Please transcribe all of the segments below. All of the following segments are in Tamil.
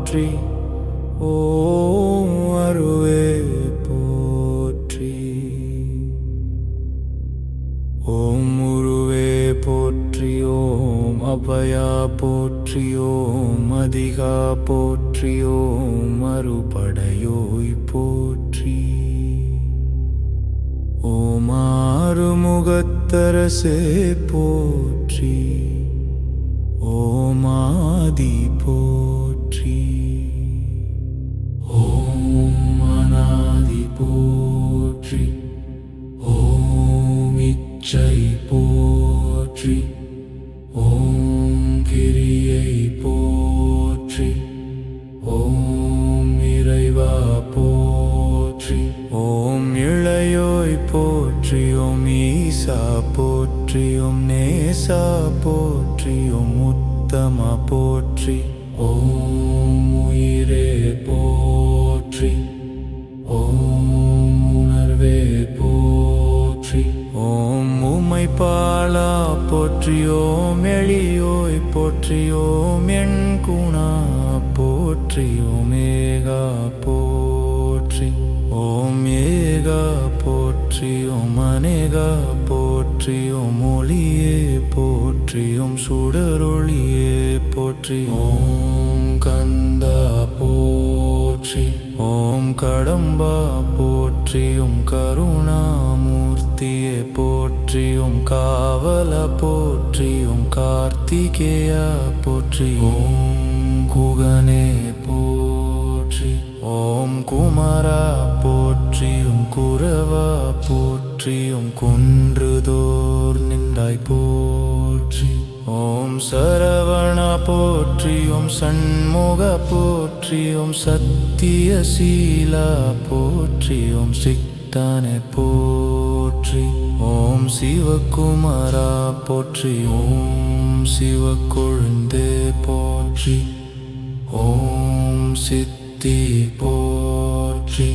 போற்றி. ஓம் அருவே போற்றி. ஓம் உருவே போற்றி. ஓம் அபயா போற்றி. ஓம் அதிகா போற்றி. ஓம் அருபடையோய் போற்றி. ஓம் ஆறுமுகத்தரசே போற்றி. ஓம் ஆதி போற்றி. ஓம் அநாதி போற்றி. ஓம் இச்சை போற்றி. ஓம் கிரியை போற்றி. ஓம் இறைவா போற்றி. ஓம் இளையோய் போற்றி. ஓம் ஈசா போற்றி. ஓம் நேசா போற்றி. ஓம் உத்தம போற்றி. ஓம் உயிரே போற்றி. ஓம் உணர்வே போற்றி. ஓம் உமைப்பாலா போற்றி. ஓம் எளியோய் போற்றி. ஓம் என் குணா போற்றி. ஓம் ஏகா போற்றி. ஓம் ஏகா போற்றி. ஓம் அநேகா போற்றி. ஓம் ஒளியே போற்றி. ஓம் சுடரொளியே போற்றி. ஓம் கந்தா போற்றி. ஓம் கடம்பா போற்றி. ஓம் கருணாமூர்த்தியே போற்றி. ஓம் காவல போற்றி. ஓம் கார்த்திகேயா போற்றி. ஓம் குகனே போற்றி. ஓம் குமரா போற்றி. ஓம் குரவா போற்றி. ஓம் குன்றுதோர் நின்றாய் போற்றி. ஓம் சரவணா போற்றி. ஓம் சண்முக போற்றி. ஓம் சத்தியசீலா போற்றி. ஓம் சித்தானே போற்றி. ஓம் சிவகுமாரா போற்றி. ஓம் சிவக்கொழுந்தே போற்றி. ஓம் சித்தி போற்றி.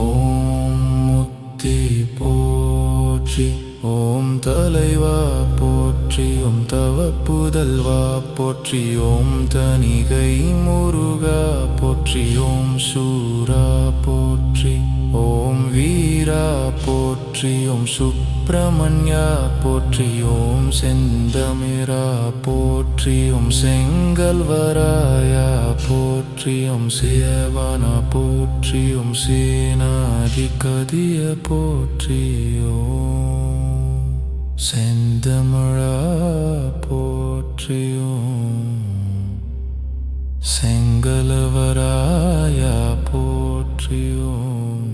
ஓம் முத்தி போற்றி. ஓம் தலைவா போற்றி. ஓம் தவ புதல்வா போற்றி. ஓம் தனிகை முருகா போற்றி. ஓம் சூரா போற்றி. ஓம் வீரா போற்றி. ஓம் சுப்பிரமணியா போற்றி. ஓம் செந்தமிரா போற்றி. ஓம் செங்கல்வராயா போற்றி. ஓம் சேவனா போற்றி. ஓம் சேனாதிபதிய போற்றி. ஓம் செந்தமிழா போற்றி. ஓம் செங்கலவராயா போற்றி. ஓம்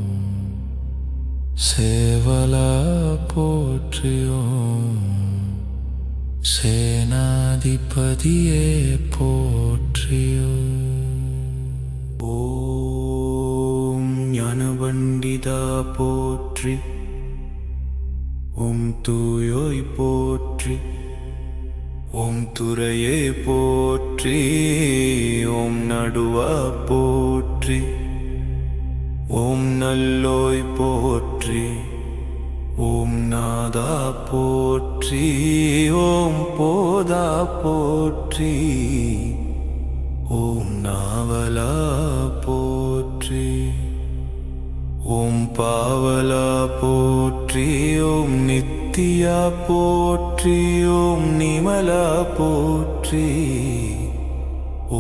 சேவலா போற்றி. ஓம் சேனாதிபதியே போற்றி. ஓம் ஞானபண்டிதா போற்றி. ஓம் தூயோய் போற்றி. ஓம் துரையே போற்றி. ஓம் நடுவா போற்றி. ஓம் நல்லோய் போற்றி. ஓம் நாதா போற்றி. ஓம் போதா போற்றி. ஓம் நாவலா போற்றி. ஓம் பாவலா போற்றி. ஓம் நித்தியா போற்றி. ஓம் நிமலா போற்றி.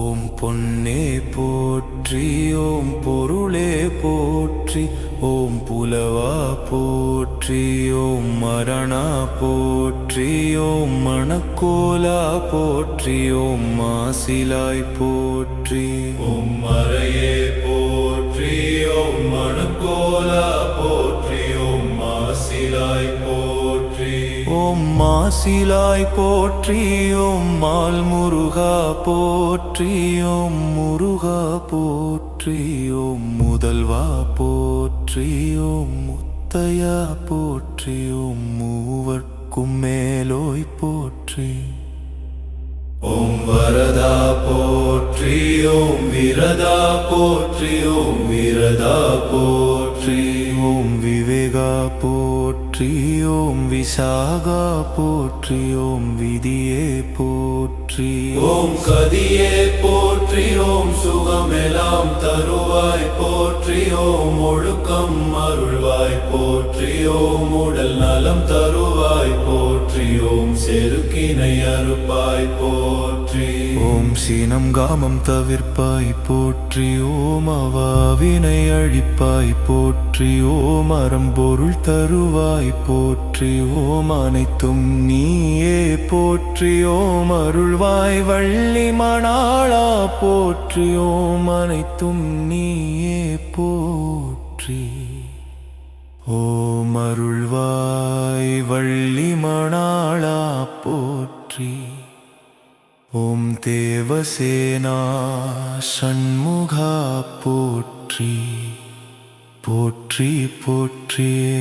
ஓம் பொன்னே போற்றி. ஓம் பொருளே போற்றி. ஓம் புலவா போற்றி. ஓம் மரணா போற்றி. ஓம் மணக்கோலா போற்றி. ஓம் மாசிலாய் போற்றி. ஓம் மறையே போற்றி. ஓம் மணக்கோலா போற்றி. ஓம் மாசிலாய் போற்றி. ஓம் மாசிலாய் போற்றி. ஓம் மால் முருகா போற்றி. ஓம் முருகா போற்றி. ஓம் முதல்வா போற்றி. ஓம் முத்தையா போற்றி. ஓம் மூவர்க்கும் மேலோய் போற்றி. ஓம் வரதா போற்றி. ஓம் விரதா போற்றி. ஓம் விரதா போற்றி. ஓம் விவேகா போற்றி. ஓம் விசாகா போற்றி. ஓம் விதியே போற்றி. போற்றி ஓம் கதியே போற்றி ஓம் சுகமெல்லாம் தருவாய் போற்றி ஓம் ஒழுக்கம் அருள்வாய் போற்றி ஓம் உடல் நலம் தருவாய் போற்றி ஓம் செருக்கினை அறுப்பாய் போற்றி ஓம் சீனம் காமம் தவிர்ப்பாய் போற்றி ஓம் அவாவினை அழிப்பாய் போற்றி ஓம் அறம்பொருள் தருவாய் போற்றி ஓம் அனைத்தும் நீயே போற்றி ஓம் அருள்வாய் வள்ளி மணாளா போற்றி ஓம் அனைத்தும் நீயே போற்றி ஓம் அருள்வாய் வள்ளி மணாளா போற்றி ஓம் தேவசேனா சண்முகா போற்றி போற்றி போற்றியே